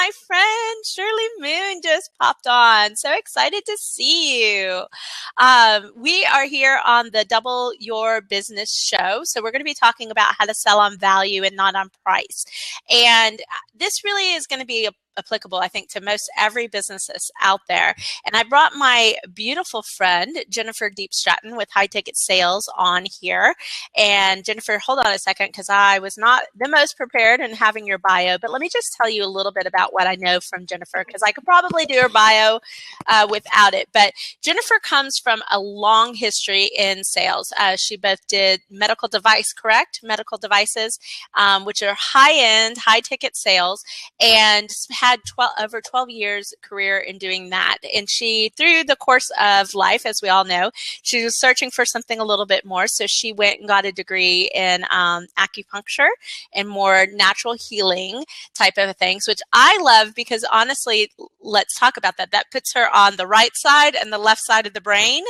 my friend Shirley Moon just popped on. So excited to see you. We are here on the Double Your Business show. So we're going to be talking about how to sell on value and not on price. And this really is going to be applicable, I think, to most every business that's out there. And I brought my beautiful friend, Jennifer Diepstraten with High Ticket Sales on here. And Jennifer, hold on a second, because I was not the most prepared in having your bio, but let me just tell you a little bit about what I know from Jennifer, because I could probably do her bio without it. But Jennifer comes from a long history in sales. She both did medical device, correct? Medical devices, which are high-end, high-ticket sales, and had over 12 years career in doing that. And she, through the course of life, as we all know, she was searching for something a little bit more. So she went and got a degree in acupuncture and more natural healing type of things, which I love because honestly, let's talk about that. That puts her on the right side and the left side of the brain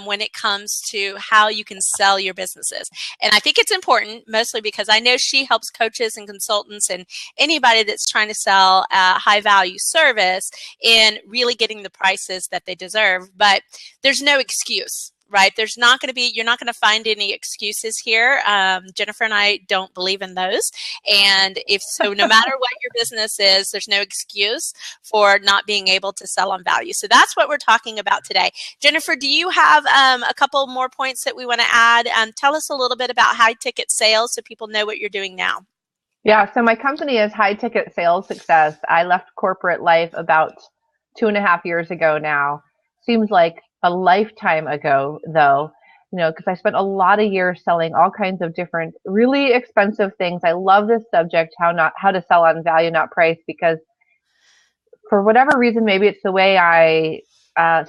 when it comes to how you can sell your businesses. And I think it's important, mostly because I know she helps coaches and consultants and anybody that's trying to sell high value service in really getting the prices that they deserve. But there's no excuse, right? There's not going to be, you're not going to find any excuses here. Jennifer and I don't believe in those. And if so, no matter what your business is, there's no excuse for not being able to sell on value. So that's what we're talking about today. Jennifer, do you have a couple more points that we want to add? Tell us a little bit about high ticket sales so people know what you're doing now. Yeah, so my company is High Ticket Sales Success. I left corporate life about 2.5 years ago now. Seems like a lifetime ago, though, because I spent a lot of years selling all kinds of different really expensive things. I love this subject, how to sell on value, not price, because for whatever reason, maybe it's the way I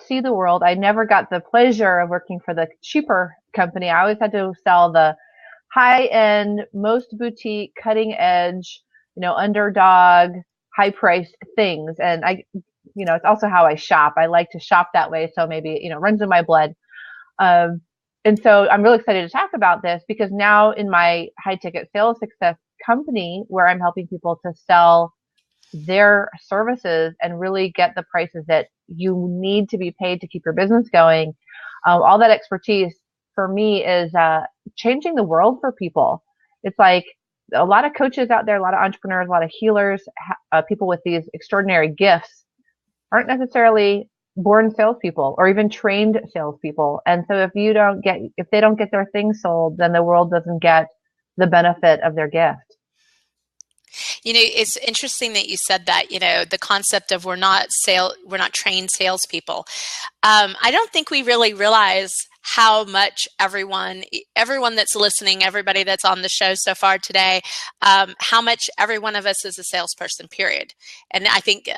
see the world. I never got the pleasure of working for the cheaper company. I always had to sell the high-end, most boutique, cutting-edge, underdog, high-priced things. And it's also how I shop. I like to shop that way, so maybe it runs in my blood. And so I'm really excited to talk about this because now in my high-ticket sales success company, where I'm helping people to sell their services and really get the prices that you need to be paid to keep your business going, all that expertise for me is changing the world for people. It's like a lot of coaches out there, a lot of entrepreneurs, a lot of healers, people with these extraordinary gifts aren't necessarily born salespeople or even trained salespeople. And so if they don't get their things sold, then the world doesn't get the benefit of their gift. It's interesting that you said that, the concept of we're not trained salespeople. I don't think we really realize how much everyone that's listening, everybody that's on the show so far today, how much every one of us is a salesperson, period. And I think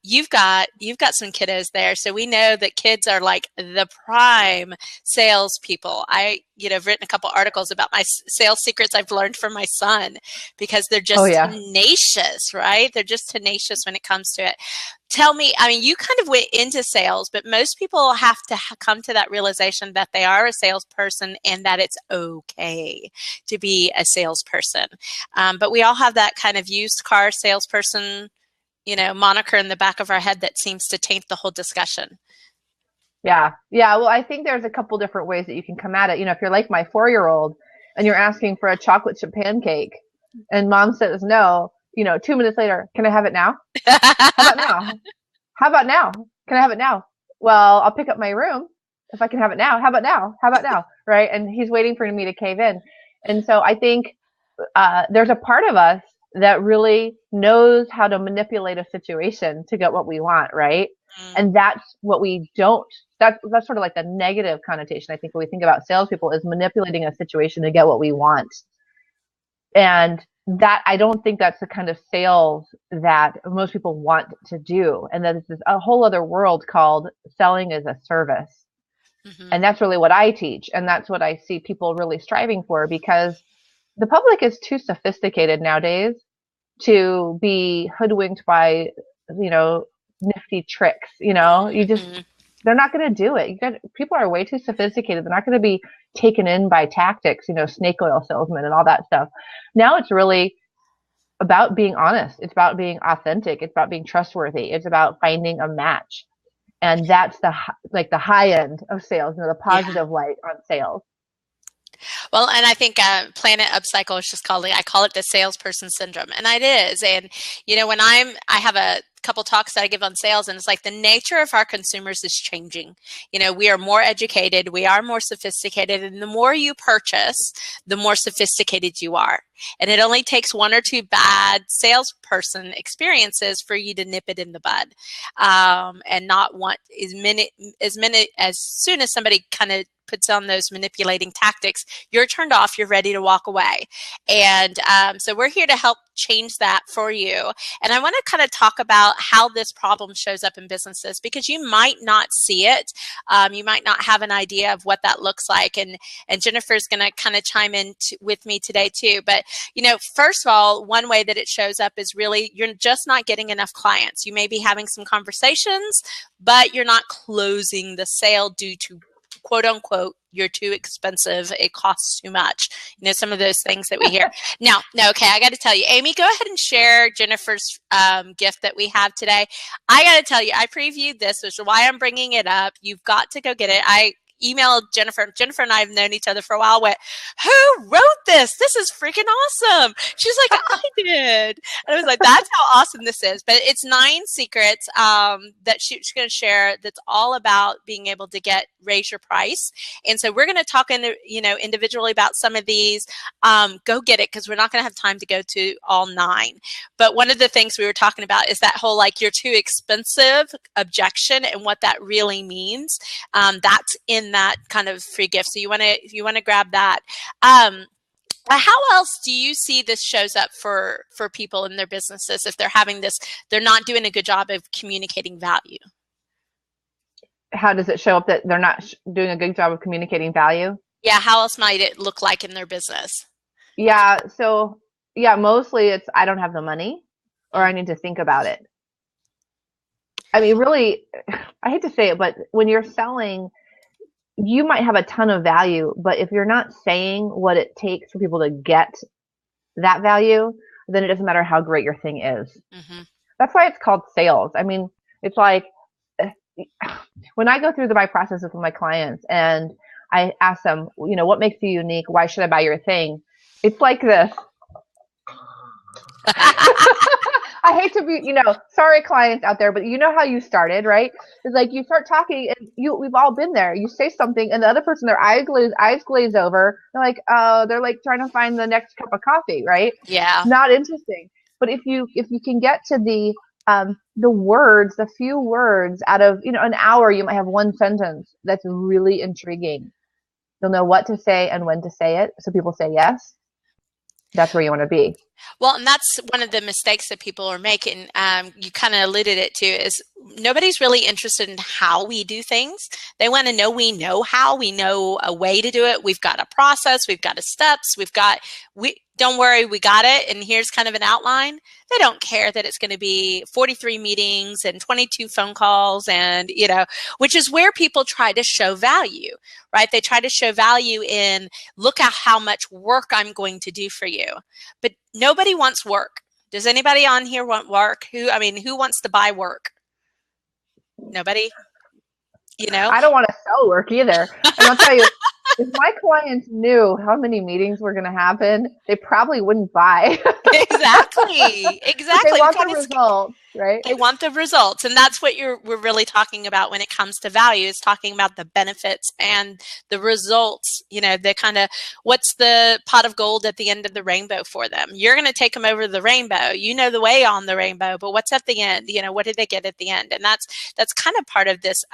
you've got some kiddos there. So we know that kids are like the prime salespeople. I've written a couple articles about my sales secrets I've learned from my son because they're just tenacious, right? They're just tenacious when it comes to it. Tell me, you kind of went into sales, but most people have to come to that realization that they are a salesperson and that it's okay to be a salesperson. But we all have that kind of used car salesperson, moniker in the back of our head that seems to taint the whole discussion. Yeah. Well, I think there's a couple different ways that you can come at it. If you're like my 4-year-old and you're asking for a chocolate chip pancake and mom says no, 2 minutes later, can I have it now? How about now? How about now? Can I have it now? Well, I'll pick up my room if I can have it now. How about now? How about now? Right? And he's waiting for me to cave in. And so I think there's a part of us that really knows how to manipulate a situation to get what we want, right? And that's what we don't. That's sort of like the negative connotation, I think, when we think about salespeople is manipulating a situation to get what we want. And that I don't think that's the kind of sales that most people want to do. And that this is a whole other world called selling as a service. Mm-hmm. And that's really what I teach. And that's what I see people really striving for, because the public is too sophisticated nowadays to be hoodwinked by, nifty tricks. They're not going to do it. People are way too sophisticated. They're not going to be taken in by tactics, snake oil salesmen and all that stuff. Now it's really about being honest. It's about being authentic. It's about being trustworthy. It's about finding a match. And that's like the high end of sales, the Yeah. positive light on sales. Well, and I think Planet Upcycle is just called, I call it the salesperson syndrome. And it is. And, when I have a couple talks that I give on sales, and it's like the nature of our consumers is changing. We are more educated, we are more sophisticated, and the more you purchase, the more sophisticated you are. And it only takes one or two bad salesperson experiences for you to nip it in the bud, and not want as soon as somebody kind of puts on those manipulating tactics, you're turned off, you're ready to walk away. And so we're here to help change that for you. And I want to kind of talk about how this problem shows up in businesses, because you might not see it. You might not have an idea of what that looks like. And Jennifer's going to kind of chime in with me today too. But, first of all, one way that it shows up is really you're just not getting enough clients. You may be having some conversations, but you're not closing the sale due to quote unquote, you're too expensive, it costs too much. Some of those things that we hear. No, okay, I got to tell you, Amy, go ahead and share Jennifer's gift that we have today. I got to tell you, I previewed this, which is why I'm bringing it up. You've got to go get it. I emailed Jennifer. Jennifer and I have known each other for a while. Went, who wrote this? This is freaking awesome. She's like, I did. And I was like, that's how awesome this is. But it's 9 secrets that she's going to share that's all about being able to raise your price. And so we're going to talk individually about some of these. Go get it, because we're not going to have time to go to all 9. But one of the things we were talking about is that whole you're too expensive objection and what that really means. That's in that kind of free gift. So you want to grab that. How else do you see this shows up for people in their businesses if they're having this, they're not doing a good job of communicating value? How does it show up that they're not doing a good job of communicating value? Yeah. How else might it look like in their business? Yeah. So mostly it's, I don't have the money, or I need to think about it. I mean, really, I hate to say it, but when you're selling, you might have a ton of value, but if you're not saying what it takes for people to get that value, then it doesn't matter how great your thing is. Mm-hmm. That's why it's called sales. I mean, it's like when I go through my processes with my clients and I ask them, what makes you unique? Why should I buy your thing? It's like this. I hate to be, sorry clients out there, but you know how you started, right? It's like you start talking and we've all been there. You say something and the other person, their eyes glaze over. They're like, they're like trying to find the next cup of coffee, right? Yeah. Not interesting. But if you can get to the words, the few words out of, an hour, you might have one sentence that's really intriguing. You'll know what to say and when to say it. So people say yes. That's where you want to be. Well, and that's one of the mistakes that people are making. You kind of alluded it to, is nobody's really interested in how we do things. They want to know we know how, we know a way to do it. We've got a process, we've got a steps, don't worry, we got it. And here's kind of an outline. They don't care that it's going to be 43 meetings and 22 phone calls and, which is where people try to show value, right? They try to show value in, look at how much work I'm going to do for you. But nobody wants work. Does anybody on here want work? Who wants to buy work? Nobody? I don't want to sell work either. And I'll tell you, if my clients knew how many meetings were going to happen, they probably wouldn't buy. Exactly. They want the results, right? They want the results. And that's what we're really talking about when it comes to value, is talking about the benefits and the results, the kind of, what's the pot of gold at the end of the rainbow for them? You're going to take them over the rainbow. You know the way on the rainbow, but what's at the end? What did they get at the end? And that's kind of part of this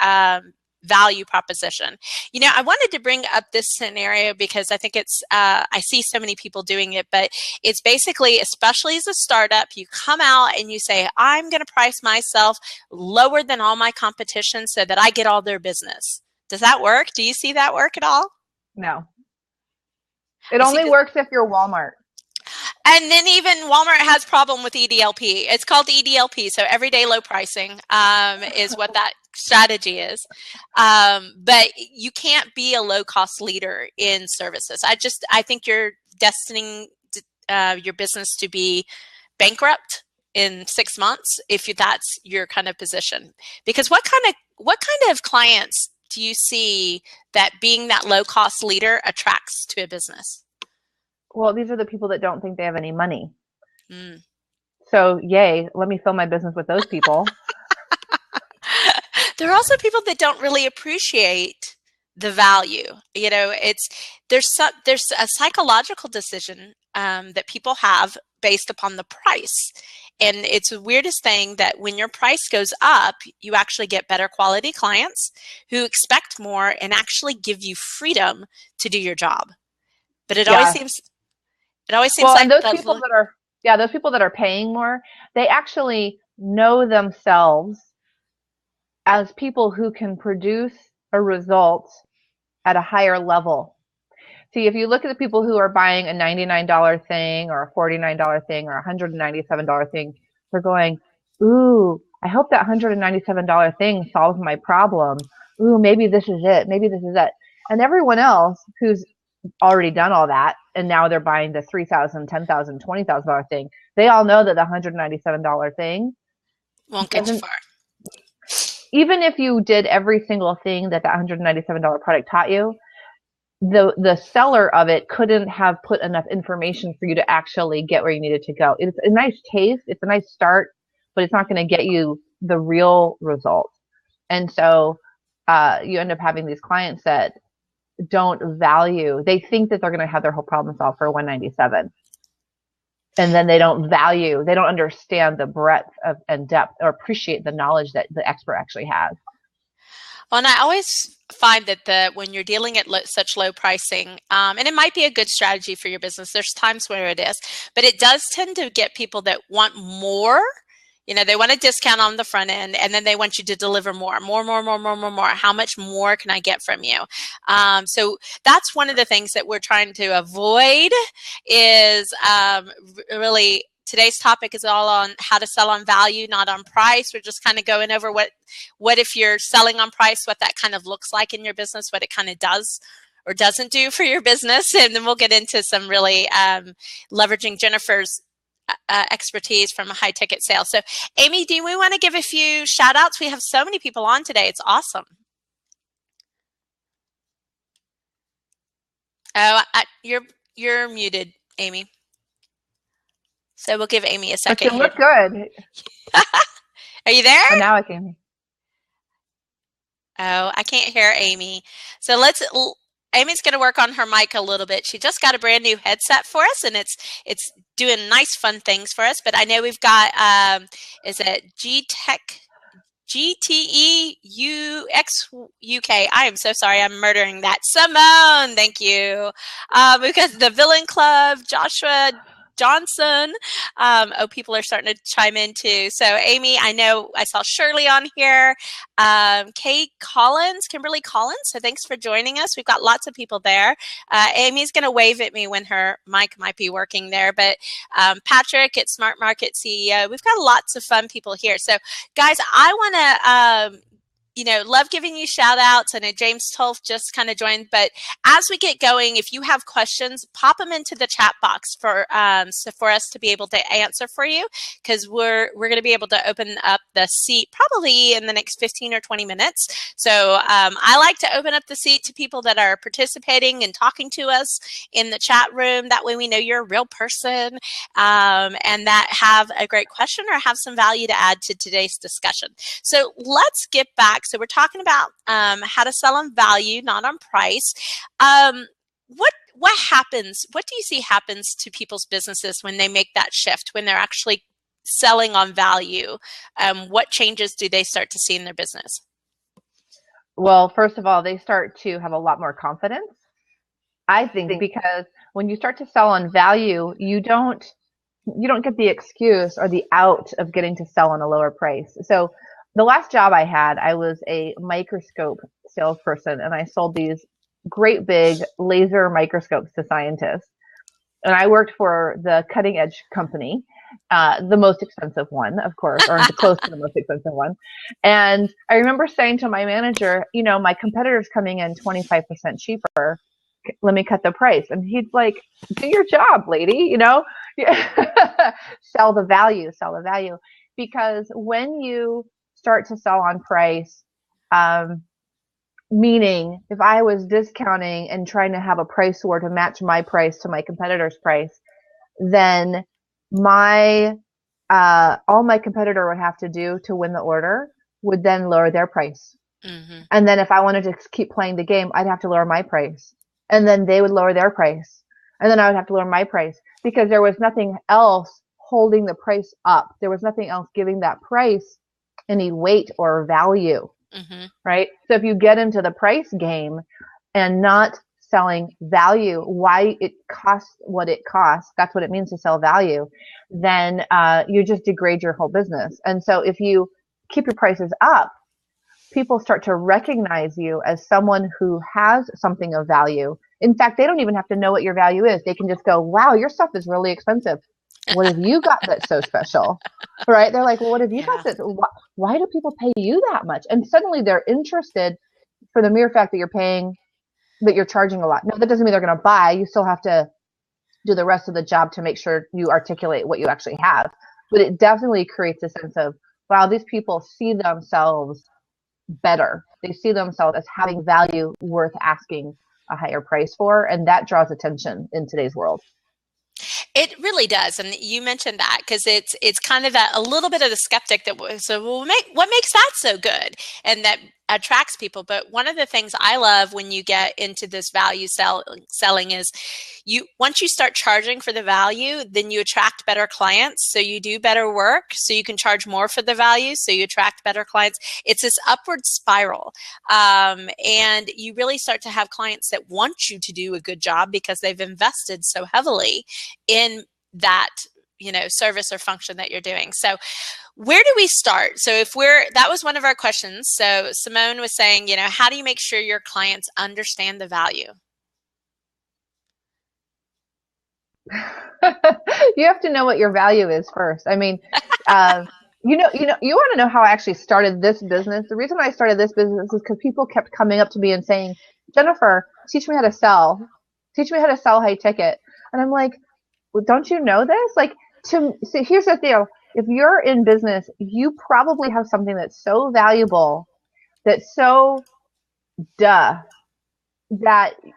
value proposition. I wanted to bring up this scenario because I think it's, I see so many people doing it, but it's basically, especially as a startup, you come out and you say, I'm going to price myself lower than all my competition so that I get all their business. Does that work? Do you see that work at all? No. It only works if you're Walmart. And then even Walmart has problem with EDLP. It's called EDLP, so everyday low pricing is what that strategy is. But you can't be a low-cost leader in services. I think you're destining your business to be bankrupt in 6 months if that's your kind of position. Because what kind of clients do you see that being that low cost leader attracts to a business? Well, these are the people that don't think they have any money. Mm. So yay, let me fill my business with those people. There are also people that don't really appreciate the value. You know, there's a psychological decision that people have based upon the price. And it's the weirdest thing that when your price goes up, you actually get better quality clients who expect more and actually give you freedom to do your job. But it always seems well, like and those people that are paying more, they actually know themselves as people who can produce a result at a higher level. See, if you look at the people who are buying a $99 thing or a $49 thing or a $197 thing, they're going, ooh, I hope that $197 thing solves my problem. Ooh, maybe this is it. Maybe this is it. And everyone else who's already done all that, and now they're buying the $3,000, $10,000, $20,000 thing, they all know that the $197 thing won't get you far. Even if you did every single thing that $197 product taught you, the seller of it couldn't have put enough information for you to actually get where you needed to go. It's a nice taste, it's a nice start, but it's not going to get you the real result. And so you end up having these clients that don't value, they think that they're going to have their whole problem solved for $197. And then they don't understand the breadth and depth or appreciate the knowledge that the expert actually has. Well, and I always find that when you're dealing at such low pricing, and it might be a good strategy for your business, there's times where it is, but it does tend to get people that want more. You know, they want a discount on the front end, and then they want you to deliver more. How much more can I get from you? So that's one of the things that we're trying to avoid is really today's topic is all on how to sell on value, not on price. We're just kind of going over what if you're selling on price, what that kind of looks like in your business, what it kind of does or doesn't do for your business. And then we'll get into some really leveraging Jennifer's expertise from high ticket sales. So Amy, do we want to give a few shout outs? We have so many people on today. It's awesome. Oh, you're muted, Amy. So we'll give Amy a second. But you look good. Are you there? Oh, now I can. Oh, I can't hear Amy. So Amy's going to work on her mic a little bit. She just got a brand new headset for us, and it's doing nice, fun things for us. But I know we've got, is it GTEUX UK. I am so sorry. I'm murdering that. Simone, thank you. We've got the Villain Club, Joshua Johnson. People are starting to chime in too. So Amy, I know I saw Shirley on here. Kimberly Collins. So thanks for joining us. We've got lots of people there. Amy's going to wave at me when her mic might be working there. But Patrick at Smart Market CEO. We've got lots of fun people here. So guys, I want to love giving you shout outs. I know James Tolf just kind of joined, but as we get going, if you have questions, pop them into the chat box for us to be able to answer for you, because we're going to be able to open up the seat probably in the next 15 or 20 minutes. So I like to open up the seat to people that are participating and talking to us in the chat room. That way we know you're a real person and that have a great question or have some value to add to today's discussion. So let's get back. So we're talking about how to sell on value, not on price. What happens? What do you see happens to people's businesses when they make that shift, when they're actually selling on value? What changes do they start to see in their business? Well, first of all, they start to have a lot more confidence, I think, because when you start to sell on value, you don't get the excuse or the out of getting to sell on a lower price. So the last job I had, I was a microscope salesperson, and I sold these great big laser microscopes to scientists. And I worked for the cutting edge company, the most expensive one, of course, or close to the most expensive one. And I remember saying to my manager, my competitor's coming in 25% cheaper. Let me cut the price. And he's like, do your job, lady. Yeah. Sell the value, sell the value. Because when you start to sell on price, um, meaning if I was discounting and trying to have a price war to match my price to my competitor's price, then my all my competitor would have to do to win the order would then lower their price. Mm-hmm. And then if I wanted to keep playing the game, I'd have to lower my price. And then they would lower their price. And then I would have to lower my price because there was nothing else holding the price up. There was nothing else giving that price any weight or value. Mm-hmm. Right? So if you get into the price game and not selling value, why it costs what it costs, that's what it means to sell value, then you just degrade your whole business. And so if you keep your prices up, people start to recognize you as someone who has something of value. In fact, they don't even have to know what your value is. They can just go, wow, your stuff is really expensive. What have you got that's so special? Right? They're like, well, what have you got that's, why do people pay you that much? And suddenly they're interested for the mere fact that you're charging a lot. No, that doesn't mean they're going to buy. You still have to do the rest of the job to make sure you articulate what you actually have. But it definitely creates a sense of, wow, these people see themselves better. They see themselves as having value worth asking a higher price for. And that draws attention in today's world. It really does, and you mentioned that because it's kind of that a little bit of the skeptic that was so well, what makes that so good, and that attracts people. But one of the things I love when you get into this value selling is once you start charging for the value, then you attract better clients, so you do better work, so you can charge more for the value, so you attract better clients. It's this upward spiral, and you really start to have clients that want you to do a good job because they've invested so heavily in that service or function that you're doing. So where do we start? So that was one of our questions. So Simone was saying, how do you make sure your clients understand the value? You have to know what your value is first. I mean, you want to know how I actually started this business. The reason I started this business is because people kept coming up to me and saying, Jennifer, teach me how to sell. Teach me how to sell high ticket. And I'm like, well, don't you know this? Like, so here's the deal. If you're in business, you probably have something that's so valuable, that's so that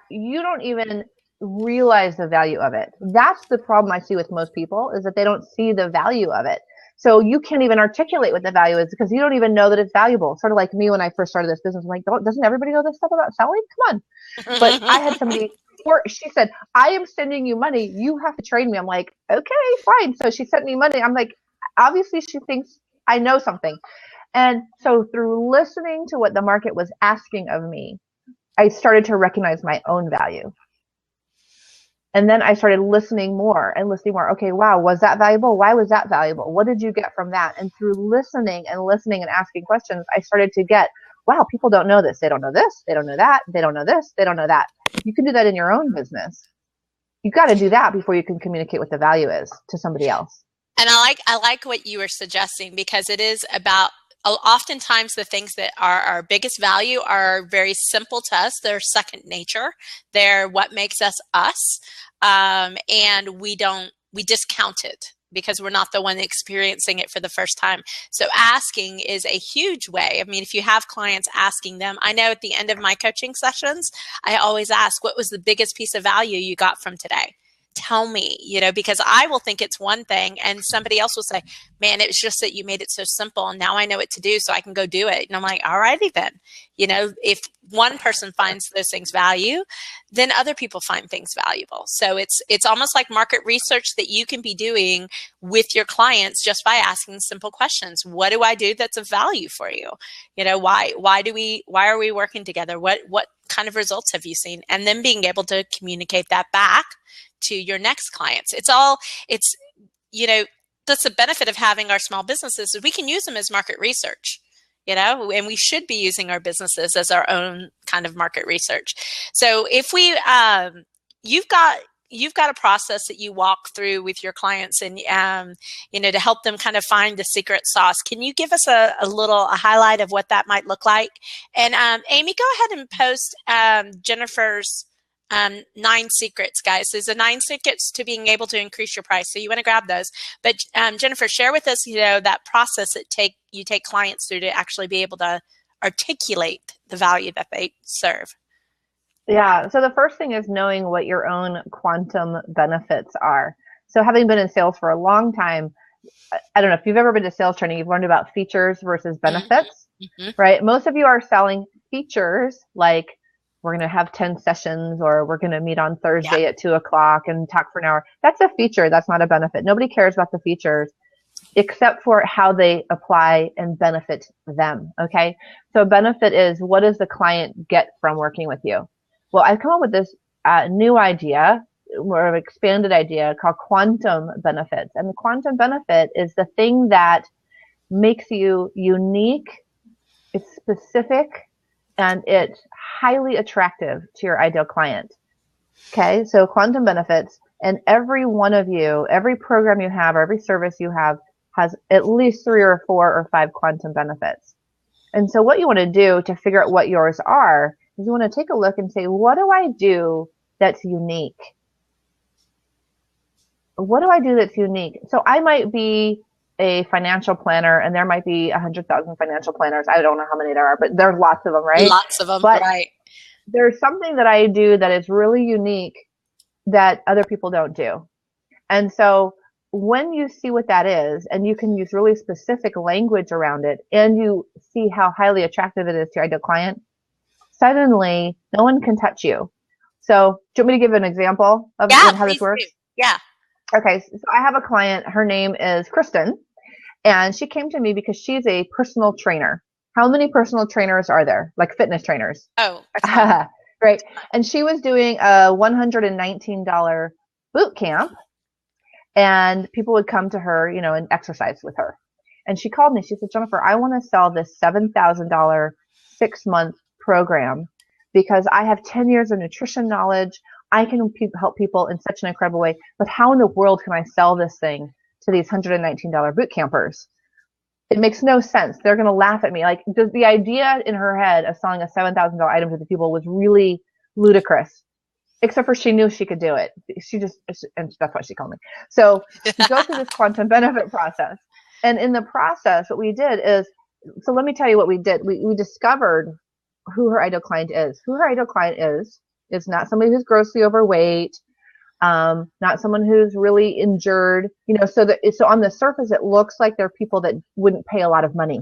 you don't even realize the value of it. That's the problem I see with most people, is that they don't see the value of it. So you can't even articulate what the value is because you don't even know that it's valuable. Sort of like me when I first started this business. I'm like, doesn't everybody know this stuff about selling? Come on. But I had somebody, she said, I am sending you money. You have to train me. I'm like, okay, fine. So she sent me money. I'm like, obviously she thinks I know something. And so through listening to what the market was asking of me, I started to recognize my own value. And then I started listening more. Okay, wow, was that valuable? Why was that valuable? What did you get from that? And through listening and asking questions, I started to get, wow, people don't know this. They don't know this. They don't know that. They don't know this. They don't know that. You can do that in your own business. You got to do that before you can communicate what the value is to somebody else. And I like what you were suggesting, because it is about, oftentimes the things that are our biggest value are very simple to us. They're second nature. They're what makes us us. And we discount it because we're not the one experiencing it for the first time. So asking is a huge way. I mean, if you have clients, asking them, I know at the end of my coaching sessions, I always ask, what was the biggest piece of value you got from today? Tell me, because I will think it's one thing and somebody else will say, man, it was just that you made it so simple and now I know what to do so I can go do it. And I'm like, all righty then. If one person finds those things value, then other people find things valuable. So it's almost like market research that you can be doing with your clients just by asking simple questions. What do I do that's of value for you? Why are we working together? What kind of results have you seen? And then being able to communicate that back to your next clients. That's the benefit of having our small businesses, is we can use them as market research, and we should be using our businesses as our own kind of market research. So if you've got a process that you walk through with your clients and, to help them kind of find the secret sauce. Can you give us a highlight of what that might look like? And Amy, go ahead and post Jennifer's 9 secrets, guys. There's the 9 secrets to being able to increase your price. So you want to grab those. But Jennifer, share with us, that process that you take clients through to actually be able to articulate the value that they serve. Yeah. So the first thing is knowing what your own quantum benefits are. So having been in sales for a long time, I don't know if you've ever been to sales training, you've learned about features versus benefits, right? Most of you are selling features like we're going to have 10 sessions, or we're going to meet on Thursday at 2:00 and talk for an hour. That's a feature. That's not a benefit. Nobody cares about the features except for how they apply and benefit them. Okay. So a benefit is, what does the client get from working with you? Well, I've come up with this new idea, more of an expanded idea called quantum benefits. And the quantum benefit is the thing that makes you unique, it's specific, and it's highly attractive to your ideal client. Okay, so quantum benefits, and every one of you, every program you have, or every service you have, has at least 3 or 4 or 5 quantum benefits. And so what you want to do to figure out what yours are is you want to take a look and say, what do I do that's unique? What do I do that's unique? So I might be a financial planner, and there might be 100,000 financial planners. I don't know how many there are, but there's lots of them, right? Lots of them, but right. There's something that I do that is really unique that other people don't do. And so when you see what that is, and you can use really specific language around it, and you see how highly attractive it is to your ideal client, suddenly no one can touch you. So do you want me to give an example of how this works? Yeah. Okay, so I have a client, her name is Kristen, and she came to me because she's a personal trainer. How many personal trainers are there? Like fitness trainers? Oh, right. And she was doing a $119 boot camp, and people would come to her, and exercise with her. And she called me, she said, Jennifer, I want to sell this $7,000 6-month program because I have 10 years of nutrition knowledge. I can help people in such an incredible way, but how in the world can I sell this thing to these $119 boot campers? It makes no sense. They're going to laugh at me. Like the idea in her head of selling a $7,000 item to the people was really ludicrous, except for she knew she could do it. And that's why she called me. So we go through this quantum benefit process. And in the process, what we did is, so let me tell you what we did. We discovered who her ideal client is. Who her ideal client is not somebody who's grossly overweight, not someone who's really injured, so on the surface, it looks like they're people that wouldn't pay a lot of money.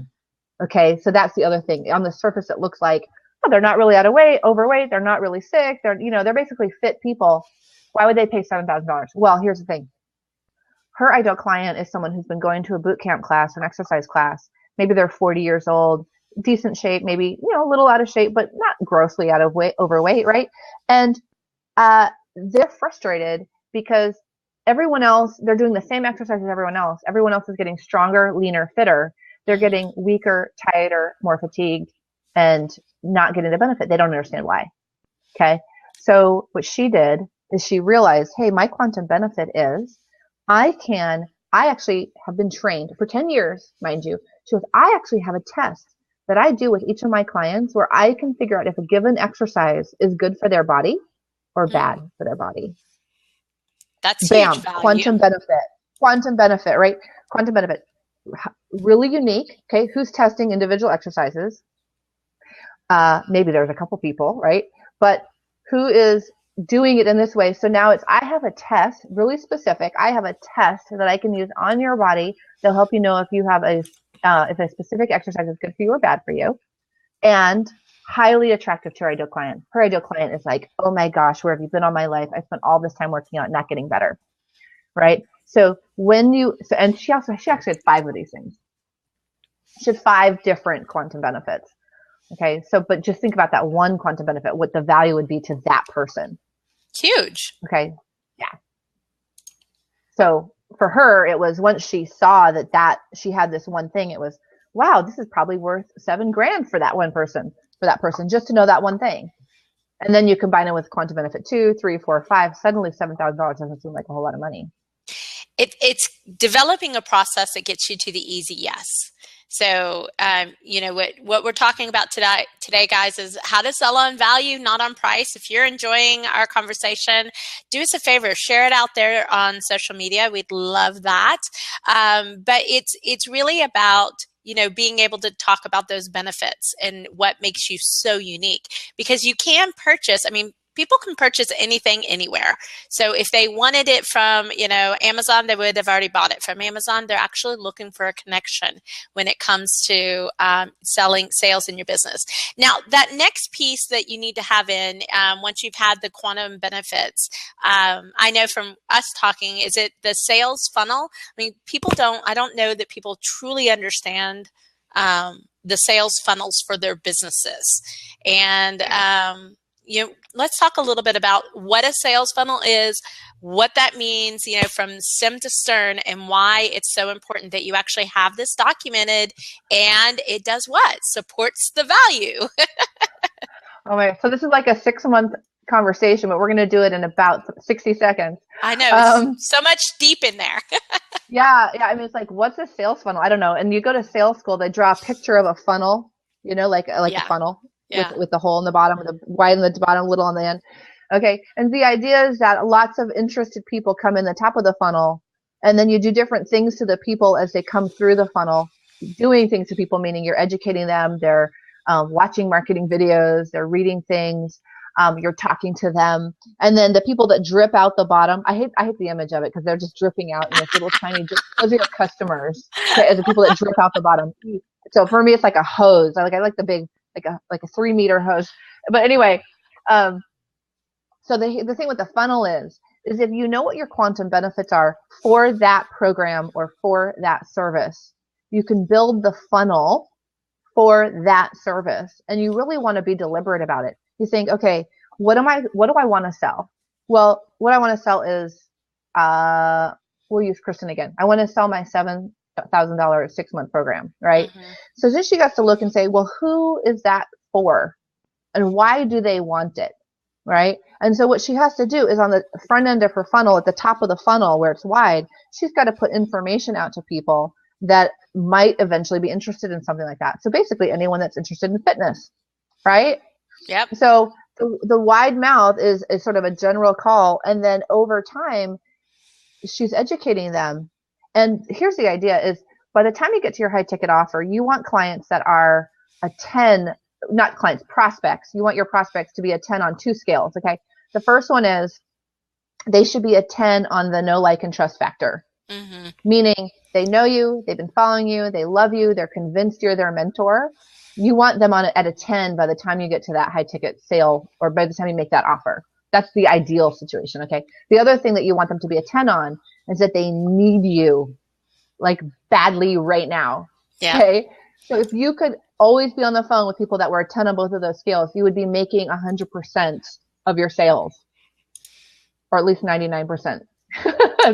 Okay. So that's the other thing. On the surface, it looks like, oh, they're not really overweight. They're not really sick. They're basically fit people. Why would they pay $7,000? Well, here's the thing. Her ideal client is someone who's been going to a boot camp class or an exercise class. Maybe they're 40 years old, decent shape, maybe, a little out of shape, but not grossly overweight, right? And they're frustrated because everyone else, they're doing the same exercise as everyone else. Everyone else is getting stronger, leaner, fitter. They're getting weaker, tighter, more fatigued, and not getting the benefit. They don't understand why. Okay. So what she did is she realized, hey, my quantum benefit is I actually have been trained for 10 years, mind you. She goes, I actually have a test that I do with each of my clients where I can figure out if a given exercise is good for their body or bad for their body. That's bam, huge value. Quantum benefit, right? Quantum benefit, really unique. Okay, who's testing individual exercises? Maybe there's a couple people, right? But who is doing it in this way? So now I have a test, really specific. I have a test that I can use on your body. They'll help you know if you have if a specific exercise is good for you or bad for you, and highly attractive to her ideal client. Her ideal client is like, oh my gosh, where have you been all my life? I spent all this time working out, not getting better, right? So and she actually had 5 of these things. She had 5 different quantum benefits. Okay, so but just think about that one quantum benefit, what the value would be to that person. Huge. Okay, yeah. So for her, it was once she saw that she had this one thing, it was, wow, this is probably worth $7,000 for that one person, just to know that one thing. And then you combine it with quantum benefit 2, 3, 4, 5, suddenly $7,000 doesn't seem like a whole lot of money. It's developing a process that gets you to the easy yes. So, what we're talking about today, guys, is how to sell on value, not on price. If you're enjoying our conversation, do us a favor, share it out there on social media. We'd love that. But it's really about being able to talk about those benefits and what makes you so unique, because you can purchase. I mean, people can purchase anything anywhere. So if they wanted it from, Amazon, they would have already bought it from Amazon. They're actually looking for a connection when it comes to sales in your business. Now, that next piece that you need to have in, once you've had the quantum benefits, I know from us talking, is it the sales funnel? I mean, I don't know that people truly understand the sales funnels for their businesses. And, let's talk a little bit about what a sales funnel is, what that means, from stem to stern, and why it's so important that you actually have this documented, and it does what? Supports the value. Oh my, so this is like a 6-month conversation, but we're going to do it in about 60 seconds. I know, so much deep in there. Yeah. I mean, it's like, what's a sales funnel? I don't know. And you go to sales school, they draw a picture of a funnel, like a funnel. Yeah. With the hole in the bottom, with the wide in the bottom, little on the end. Okay. And the idea is that lots of interested people come in the top of the funnel, and then you do different things to the people as they come through the funnel, doing things to people, meaning you're educating them, they're watching marketing videos, they're reading things, you're talking to them. And then the people that drip out the bottom, I hate the image of it because they're just dripping out in this little tiny, those are your customers, okay, as the people that drip out the bottom. So for me, it's like a hose. I like the big, like a 3-meter hose. But anyway, so the thing with the funnel is if you know what your quantum benefits are for that program or for that service, you can build the funnel for that service. And you really want to be deliberate about it. You think, okay, what do I want to sell? Well, what I want to sell is, we'll use Kristen again. I want to sell my $7,000 6-month program, right? Mm-hmm. So then she got to look and say, well, who is that for? And why do they want it, right? And so what she has to do is on the front end of her funnel, at the top of the funnel where it's wide, she's got to put information out to people that might eventually be interested in something like that. So basically anyone that's interested in fitness, right? Yep. So the wide mouth is sort of a general call. And then over time, she's educating them. And here's the idea is by the time you get to your high ticket offer, you want clients that are a 10, not clients, prospects. You want your prospects to be a 10 on 2 scales. Okay. The first one is they should be a 10 on the know, like, and trust factor. Mm-hmm. Meaning they know you, they've been following you, they love you, they're convinced you're their mentor. You want them at a 10 by the time you get to that high ticket sale, or by the time you make that offer. That's the ideal situation. Okay. The other thing that you want them to be a 10 on is that they need you like badly right now. Yeah. Okay. So if you could always be on the phone with people that were a 10 on both of those scales, you would be making 100% of your sales, or at least 99%.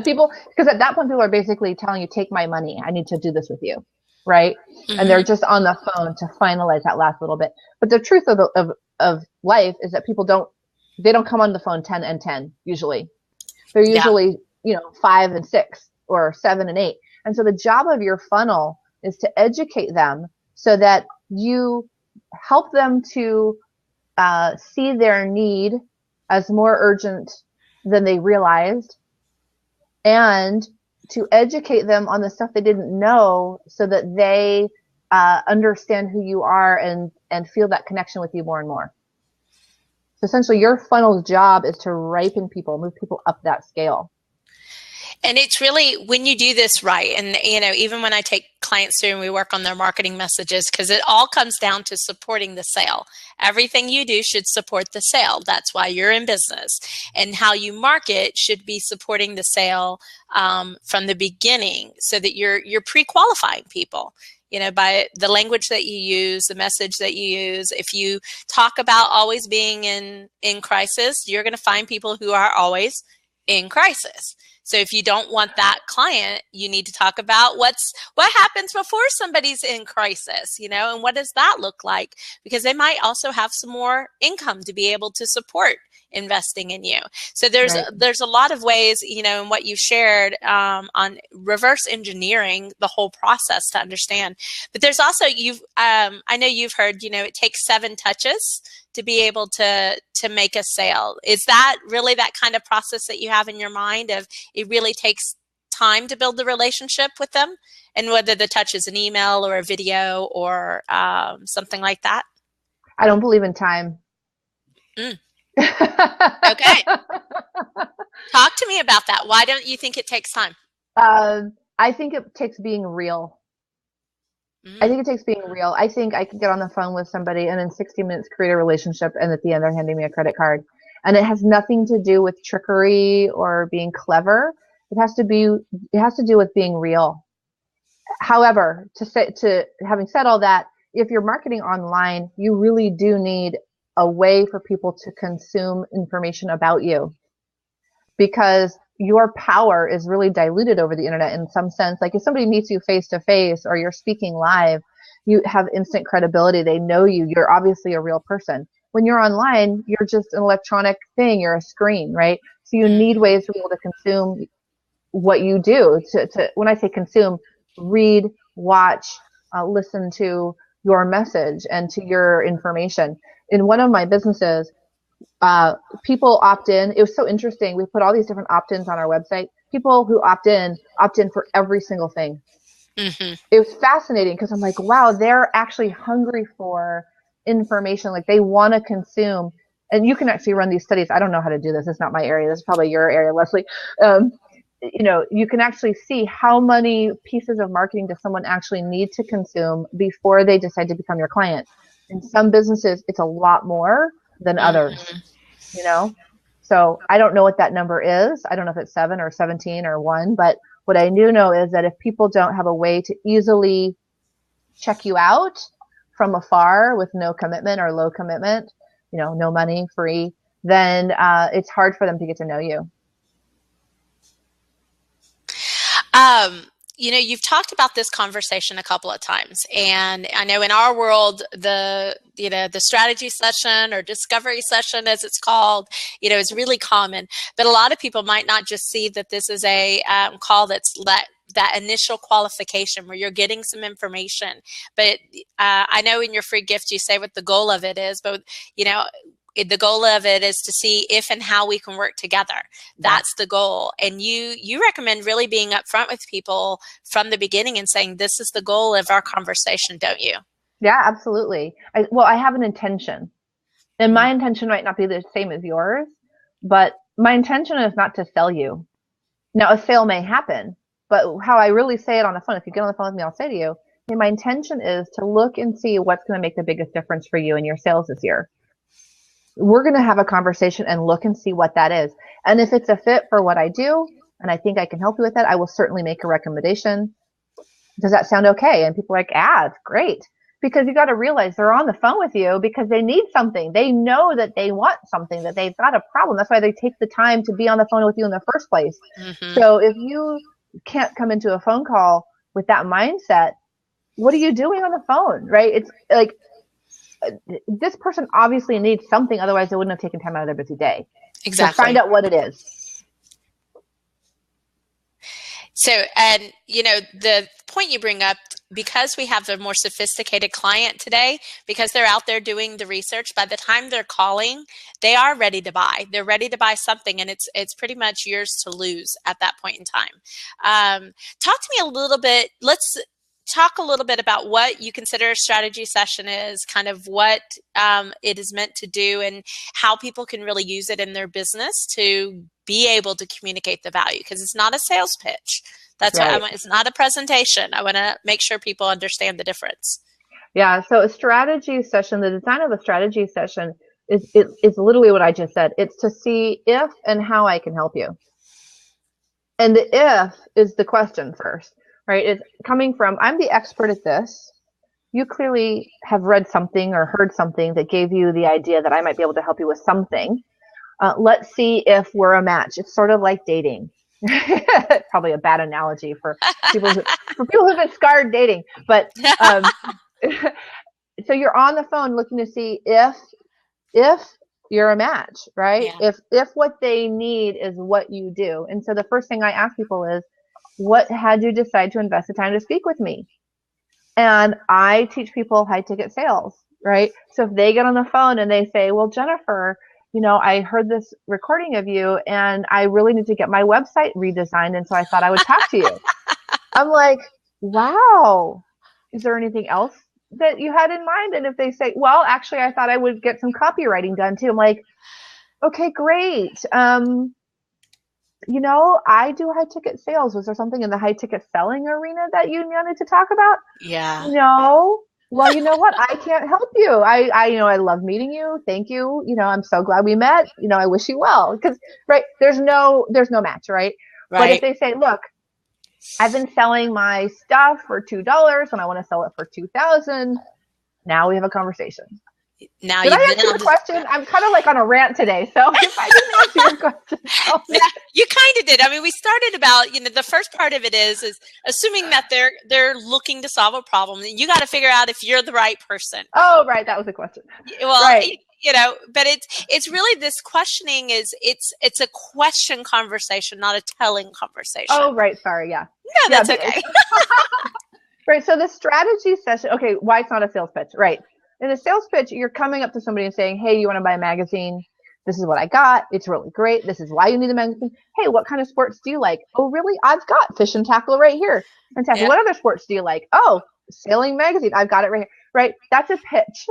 People, because at that point, people are basically telling you, take my money. I need to do this with you. Right. Mm-hmm. And they're just on the phone to finalize that last little bit. But the truth of life is that people don't come on the phone 10 and 10 usually. They're usually, 5 and 6 or 7 and 8. And so the job of your funnel is to educate them so that you help them to see their need as more urgent than they realized, and to educate them on the stuff they didn't know so that they understand who you are and feel that connection with you more and more. So essentially your funnel's job is to ripen people, move people up that scale. And it's really when you do this right, and even when I take clients through and we work on their marketing messages, because it all comes down to supporting the sale. Everything you do should support the sale. That's why you're in business. And how you market should be supporting the sale from the beginning, so that you're pre-qualifying people. By the language that you use, the message that you use. If you talk about always being in crisis, you're going to find people who are always in crisis. So if you don't want that client, you need to talk about what happens before somebody's in crisis, and what does that look like? Because they might also have some more income to be able to support investing in you. So there's a lot of ways, in what you shared on reverse engineering the whole process to understand. But there's also I know you've heard, it takes 7 touches to be able to make a sale. Is that really that kind of process that you have in your mind of it really takes time to build the relationship with them, and whether the touch is an email or a video or something like that? I don't believe in time. Okay. Talk to me about that. Why don't you think it takes time? I think it takes being real. I think it takes being real. I think I could get on the phone with somebody and in 60 minutes create a relationship, and at the end they're handing me a credit card. And it has nothing to do with trickery or being clever. It has to do with being real. However, having said all that, if you're marketing online, you really do need a way for people to consume information about you, because your power is really diluted over the internet in some sense. Like if somebody meets you face to face or you're speaking live, you have instant credibility. They know you. You're obviously a real person. When you're online, you're just an electronic thing. You're a screen, right? So you need ways to be able to consume what you do. When I say consume, read, watch, listen to your message and to your information. In one of my businesses, people opt in. It was so interesting. We put all these different opt-ins on our website. People who opt in for every single thing. Mm-hmm. It was fascinating because I'm like, wow, they're actually hungry for information. Like they want to consume. And you can actually run these studies. I don't know how to do this. It's not my area. This is probably your area, Leslie. You can actually see how many pieces of marketing does someone actually need to consume before they decide to become your client. In some businesses, it's a lot more than others, So I don't know what that number is. I don't know if it's 7 or 17 or 1, but what I do know is that if people don't have a way to easily check you out from afar with no commitment or low commitment, no money, free, then it's hard for them to get to know you. You've talked about this conversation a couple of times, and I know in our world, the strategy session or discovery session, as it's called, is really common. But a lot of people might not just see that this is a call that's that initial qualification where you're getting some information. But I know in your free gift, you say what the goal of it is, but the goal of it is to see if and how we can work together. That's the goal. And you recommend really being upfront with people from the beginning and saying, this is the goal of our conversation, don't you? Yeah, absolutely. I have an intention. And my intention might not be the same as yours, but my intention is not to sell you. Now, a sale may happen, but how I really say it on the phone, if you get on the phone with me, I'll say to you, hey, my intention is to look and see what's going to make the biggest difference for you in your sales this year. We're going to have a conversation and look and see what that is. And if it's a fit for what I do, and I think I can help you with that, I will certainly make a recommendation. Does that sound okay? And people are like, it's great. Because you got to realize they're on the phone with you because they need something. They know that they want something, that they've got a problem. That's why they take the time to be on the phone with you in the first place. Mm-hmm. So if you can't come into a phone call with that mindset, what are you doing on the phone, right? It's like, this person obviously needs something, otherwise they wouldn't have taken time out of their busy day. Exactly. So find out what it is. So, and the point you bring up, because we have a more sophisticated client today, because they're out there doing the research, by the time they're calling, they are ready to buy. They're ready to buy something, and it's pretty much yours to lose at that point in time. Talk to me a little bit. Let's talk a little bit about what you consider a strategy session is, kind of what it is meant to do, and how people can really use it in their business to be able to communicate the value, because it's not a sales pitch. That's right. It's not a presentation. I want to make sure people understand the difference. Yeah. So a strategy session, the design of a strategy session is literally what I just said. It's to see if and how I can help you. And the if is the question first, right? It's coming from, I'm the expert at this. You clearly have read something or heard something that gave you the idea that I might be able to help you with something. Let's see if we're a match. It's sort of like dating. Probably a bad analogy for people who've been scarred dating. But so you're on the phone looking to see if you're a match, right? Yeah. If what they need is what you do. And so the first thing I ask people is, what had you decide to invest the time to speak with me? And I teach people high ticket sales, right? So if they get on the phone and they say, well, Jennifer, I heard this recording of you and I really need to get my website redesigned. And so I thought I would talk to you. I'm like, wow, is there anything else that you had in mind? And if they say, well, actually, I thought I would get some copywriting done too. I'm like, okay, great. I do high ticket sales. Was there something in the high ticket selling arena that you wanted to talk about? Yeah. No. Well, you know what? I can't help you. I love meeting you. Thank you. I'm so glad we met. I wish you well. Because, right, there's no match, right? But if Right. they say, look, I've been selling my stuff for $2 and I want to sell it for $2,000, now we have a conversation. Now Did you've I answer your question? I'm kind of like on a rant today. So if I didn't answer your question, tell me. You kind of did. I mean, we started about, the first part of it is assuming that they're looking to solve a problem. You got to figure out if you're the right person. Oh, right. That was the question. Well, Right. But it's really this questioning it's a question conversation, not a telling conversation. Oh, right. Sorry. Yeah. No, that's okay. Right. So the strategy session, okay, why it's not a sales pitch, right? In a sales pitch, you're coming up to somebody and saying, hey, you want to buy a magazine? This is what I got. It's really great. This is why you need a magazine. Hey, what kind of sports do you like? Oh, really? I've got Fish and Tackle right here. Fantastic. Yeah. What other sports do you like? Oh, Sailing Magazine. I've got it right here. Right? That's a pitch.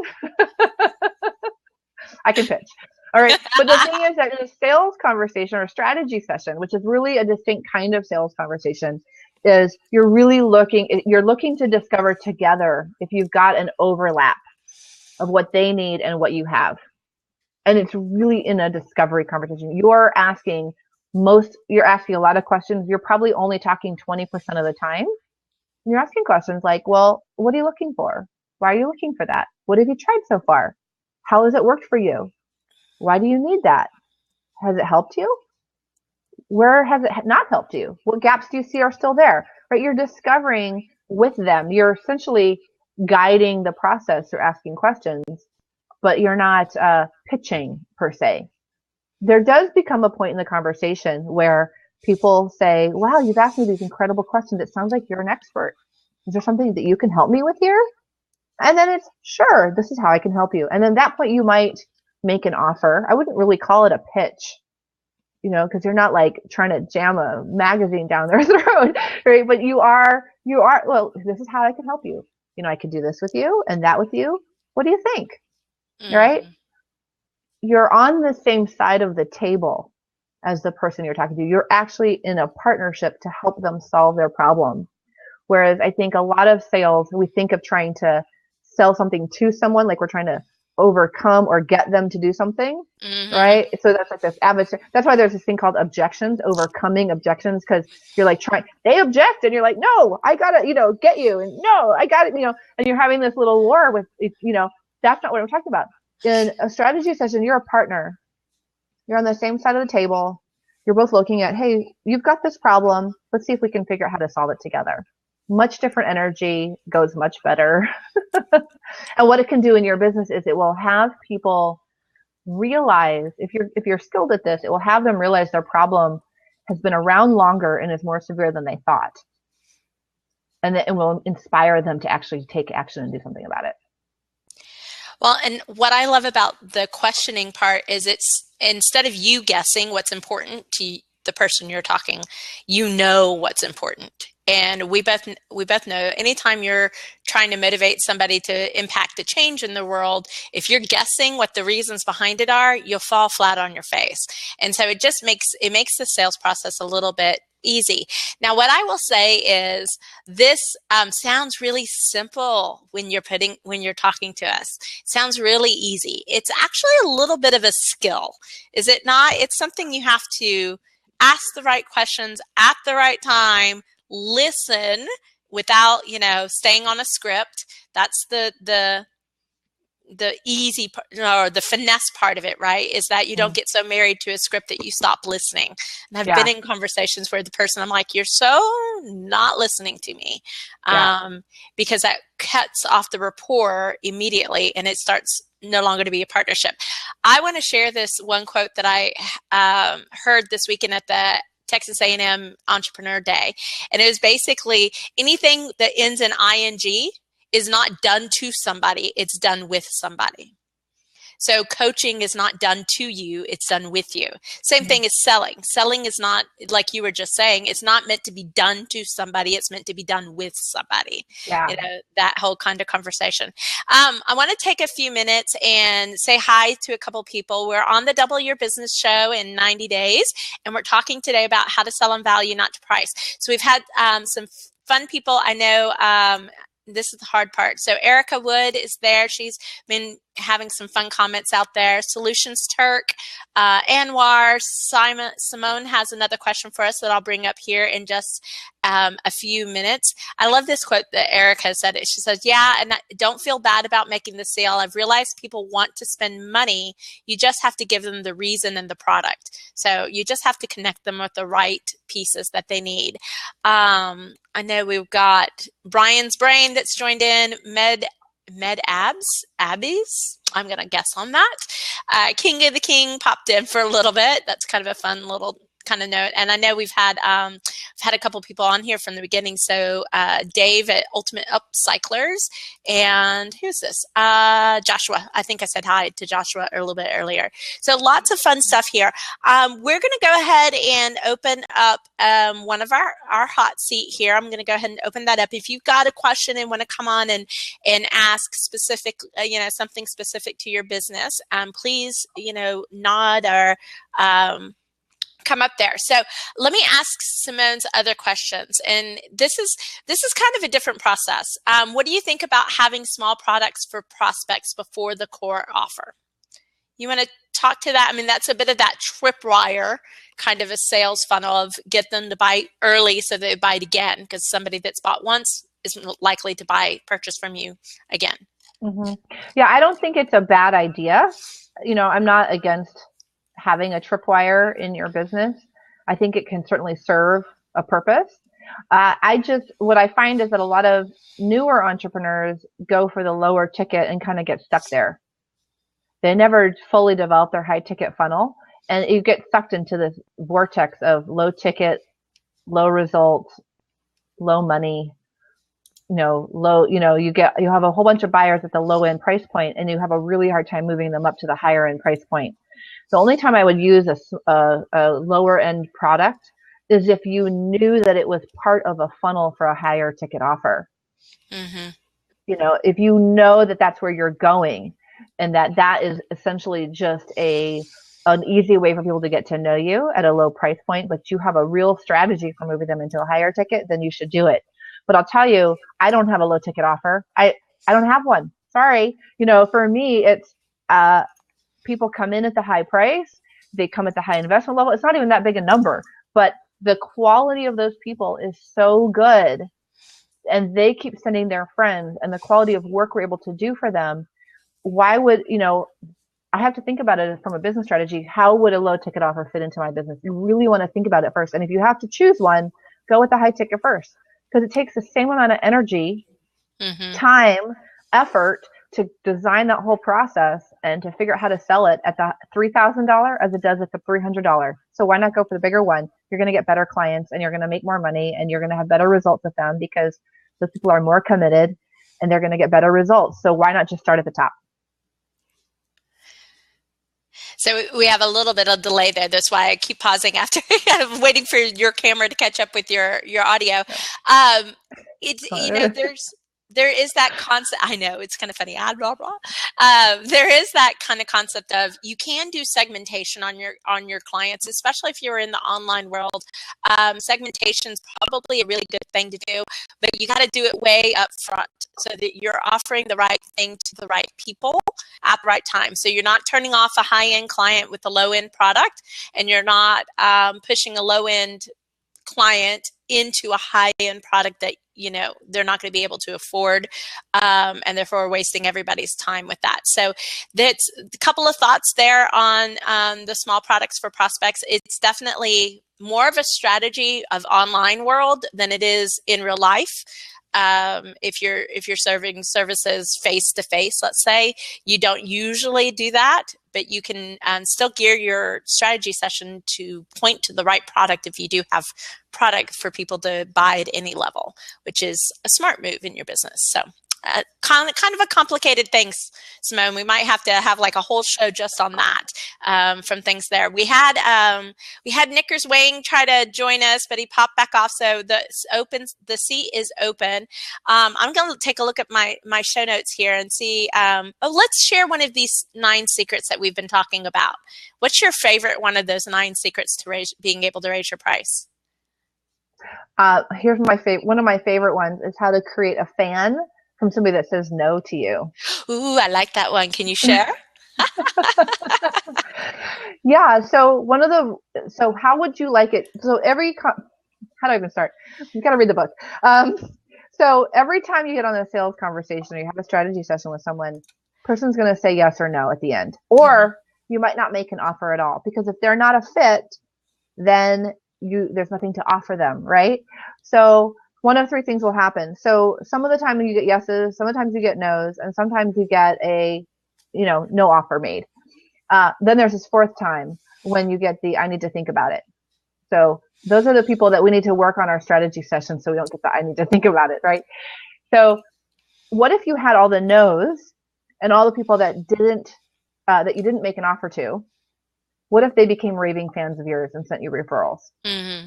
I can pitch. All right. But the thing is that in a sales conversation or a strategy session, which is really a distinct kind of sales conversation, is you're looking to discover together if you've got an overlap of what they need and what you have. And it's really in a discovery conversation. You're asking a lot of questions. You're probably only talking 20% of the time. You're asking questions like, well, what are you looking for? Why are you looking for that? What have you tried so far? How has it worked for you? Why do you need that? Has it helped you? Where has it not helped you? What gaps do you see are still there? Right? You're discovering with them. You're essentially guiding the process through asking questions, but you're not pitching per se. There does become a point in the conversation where people say, wow, you've asked me these incredible questions. It sounds like you're an expert. Is there something that you can help me with here? And then it's, sure, this is how I can help you. And then at that point, you might make an offer. I wouldn't really call it a pitch, because you're not like trying to jam a magazine down their throat, right? But you are, well, this is how I can help you. I could do this with you and that with you. What do you think? Mm-hmm. Right? You're on the same side of the table as the person you're talking to. You're actually in a partnership to help them solve their problem. Whereas I think a lot of sales, we think of trying to sell something to someone, like we're trying to overcome or get them to do something, mm-hmm. right? So that's like this adversary. That's why there's this thing called objections, overcoming objections, because you're like they object, and you're like, no, I gotta, get you, and no, I got it, and you're having this little war with, that's not what I'm talking about. In a strategy session, you're a partner. You're on the same side of the table. You're both looking at, hey, you've got this problem. Let's see if we can figure out how to solve it together. Much different energy, goes much better. And what it can do in your business is it will have people realize, if you're skilled at this, it will have them realize their problem has been around longer and is more severe than they thought. And it will inspire them to actually take action and do something about it. Well, and what I love about the questioning part is it's instead of you guessing what's important to the person you're talking, what's important. And we both know anytime you're trying to motivate somebody to impact a change in the world, if you're guessing what the reasons behind it are, you'll fall flat on your face. And so it just makes the sales process a little bit easy. Now, what I will say is this sounds really simple when you're talking to us. It sounds really easy. It's actually a little bit of a skill, is it not? It's something you have to ask the right questions at the right time, listen without, staying on a script. That's the easy or the finesse part of it, right, is that you don't get so married to a script that you stop listening. And I've been in conversations where the person, I'm like, you're so not listening to me, because that cuts off the rapport immediately and it starts no longer to be a partnership. I want to share this one quote that I heard this weekend at the Texas A&M Entrepreneur Day. And it was basically anything that ends in ing is not done to somebody, it's done with somebody. So coaching is not done to you, it's done with you. Same thing as selling. Selling is not, like you were just saying, it's not meant to be done to somebody, it's meant to be done with somebody. Yeah. You know, that whole kind of conversation. I want to take a few minutes and say hi to a couple people. We're on the Double Your Business show in 90 days, and we're talking today about how to sell on value, not to price. So we've had some fun people. I know this is the hard part. So Erica Wood is there. She's been having some fun comments out there. Solutions Turk, Anwar, Simone has another question for us that I'll bring up here in just a few minutes. I love this quote that Erica said. She says, yeah, and don't feel bad about making the sale. I've realized people want to spend money. You just have to give them the reason and the product. So you just have to connect them with the right pieces that they need. I know we've got Brian's Brain that's joined in, Abby's, I'm going to guess on that. King of the King popped in for a little bit. That's kind of a fun little kind of note. And I know we've had a couple people on here from the beginning. So Dave at Ultimate Upcyclers, and who's this? Joshua. I think I said hi to Joshua a little bit earlier. So lots of fun stuff here. We're going to go ahead and open up one of our hot seat here. I'm going to go ahead and open that up. If you've got a question and want to come on and ask specific, something specific to your business, please, nod or come up there. So let me ask Simone's other questions. And this is kind of a different process. What do you think about having small products for prospects before the core offer? You want to talk to that? I mean, that's a bit of that tripwire kind of a sales funnel of get them to buy early so they buy it again, because somebody that's bought once isn't likely to purchase from you again. Mm-hmm. Yeah, I don't think it's a bad idea. I'm not against having a tripwire in your business. I think it can certainly serve a purpose. What I find is that a lot of newer entrepreneurs go for the lower ticket and kind of get stuck there. They never fully develop their high ticket funnel, and you get sucked into this vortex of low ticket, low results, low money, you have a whole bunch of buyers at the low end price point, and you have a really hard time moving them up to the higher end price point. The only time I would use a lower end product is if you knew that it was part of a funnel for a higher ticket offer. Mm-hmm. If you know that that's where you're going, and that is essentially just an easy way for people to get to know you at a low price point, but you have a real strategy for moving them into a higher ticket, then you should do it. But I'll tell you, I don't have a low ticket offer. I don't have one. Sorry. For me, it's people come in at the high price. They come at the high investment level. It's not even that big a number, but the quality of those people is so good, and they keep sending their friends, and the quality of work we're able to do for them. Why would, I have to think about it from a business strategy. How would a low ticket offer fit into my business? You really want to think about it first. And if you have to choose one, go with the high ticket first, because it takes the same amount of energy, time, effort to design that whole process and to figure out how to sell it at the $3,000 as it does at the $300. So why not go for the bigger one? You're going to get better clients, and you're going to make more money, and you're going to have better results with them because those people are more committed and they're going to get better results. So why not just start at the top? So we have a little bit of delay there. That's why I keep pausing after I'm waiting for your camera to catch up with your audio. There is that concept. I know it's kind of funny. There is that kind of concept of you can do segmentation on your clients, especially if you're in the online world. Segmentation is probably a really good thing to do, but you got to do it way up front so that you're offering the right thing to the right people at the right time. So you're not turning off a high-end client with a low-end product, and you're not pushing a low-end client into a high-end product that, you know, they're not going to be able to afford, and therefore wasting everybody's time with that. So that's a couple of thoughts there on the small products for prospects. It's definitely more of a strategy of online world than it is in real life. If you're serving services face to face, let's say, you don't usually do that, but you can still gear your strategy session to point to the right product if you do have product for people to buy at any level, which is a smart move in your business. So kind of a complicated thing, Simone. We might have to have like a whole show just on that, from things there. We had Knickers Wayne try to join us, but he popped back off. So the seat is open. I'm going to take a look at my show notes here and see. Let's share one of these 9 secrets that we've been talking about. What's your favorite one of those 9 secrets to being able to raise your price? Here's my favorite. One of my favorite ones is how to create a fan from somebody that says no to you. Ooh, I like that one. Can you share? Yeah. So how would you like it? So how do I even start? You got to read the book. So every time you get on a sales conversation or you have a strategy session with someone, person's going to say yes or no at the end, or you might not make an offer at all, because if they're not a fit, then there's nothing to offer them, right? So one of 3 things will happen. So some of the time you get yeses, sometimes you get nos, and sometimes you get a, no offer made. Then there's this 4th time when you get the I need to think about it. So those are the people that we need to work on our strategy session so we don't get the I need to think about it, right? So what if you had all the no's and all the people that you didn't make an offer to? What if they became raving fans of yours and sent you referrals? Mm-hmm.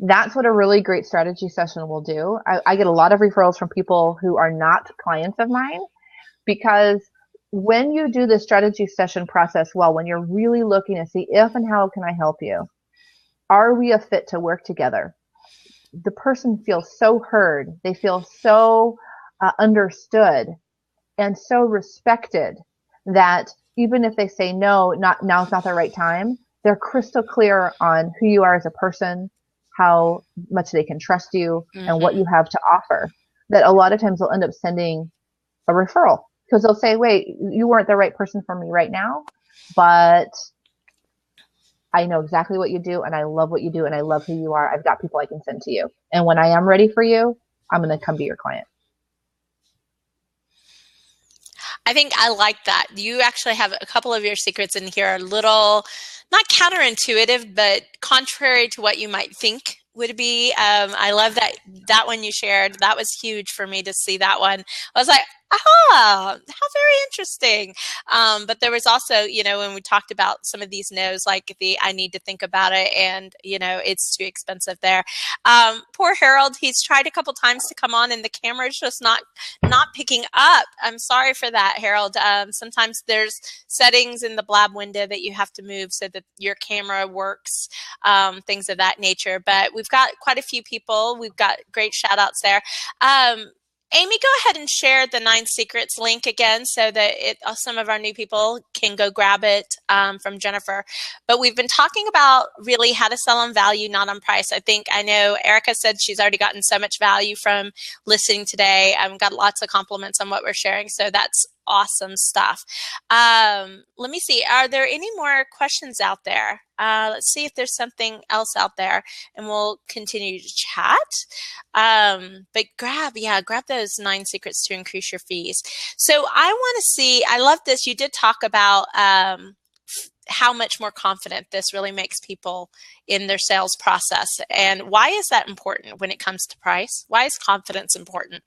That's what a really great strategy session will do. I get a lot of referrals from people who are not clients of mine, because when you do the strategy session process well, when you're really looking to see if and how can I help you, are we a fit to work together? The person feels so heard. They feel so understood and so respected that even if they say no, now's not the right time, they're crystal clear on who you are as a person, how much they can trust you, and what you have to offer. That a lot of times they'll end up sending a referral, because they'll say, wait, you weren't the right person for me right now, but I know exactly what you do, and I love what you do, and I love who you are. I've got people I can send to you. And when I am ready for you, I'm going to come be your client. I think I like that. You actually have a couple of your secrets in here, a little, not counterintuitive, but contrary to what you might think would be. I love that one you shared. That was huge for me to see that one. I was like, how very interesting. But there was also, when we talked about some of these no's, like I need to think about it, and, it's too expensive there. Poor Harold, he's tried a couple times to come on and the camera is just not picking up. I'm sorry for that, Harold. Sometimes there's settings in the blab window that you have to move so that your camera works, things of that nature. But we've got quite a few people. We've got great shout outs there. Amy, go ahead and share the 9 Secrets link again so that some of our new people can go grab it from Jennifer. But we've been talking about really how to sell on value, not on price. I know Erica said she's already gotten so much value from listening today. I've got lots of compliments on what we're sharing, so that's awesome stuff. Let me see. Are there any more questions out there? Let's see if there's something else out there, and we'll continue to chat. But grab those 9 secrets to increase your fees. So I want to see, I love this. You did talk about how much more confident this really makes people in their sales process. And why is that important when it comes to price? Why is confidence important?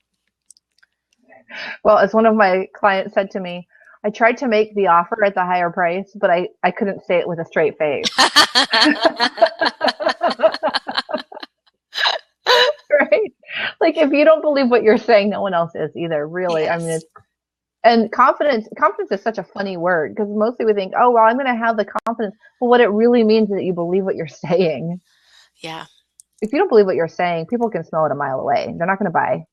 Well, as one of my clients said to me, I tried to make the offer at the higher price, but I couldn't say it with a straight face. Right? Like, if you don't believe what you're saying, no one else is either, really. Yes. I mean, and confidence is such a funny word, because mostly we think, oh, well, I'm going to have the confidence. But what it really means is that you believe what you're saying. Yeah. If you don't believe what you're saying, people can smell it a mile away. They're not going to buy.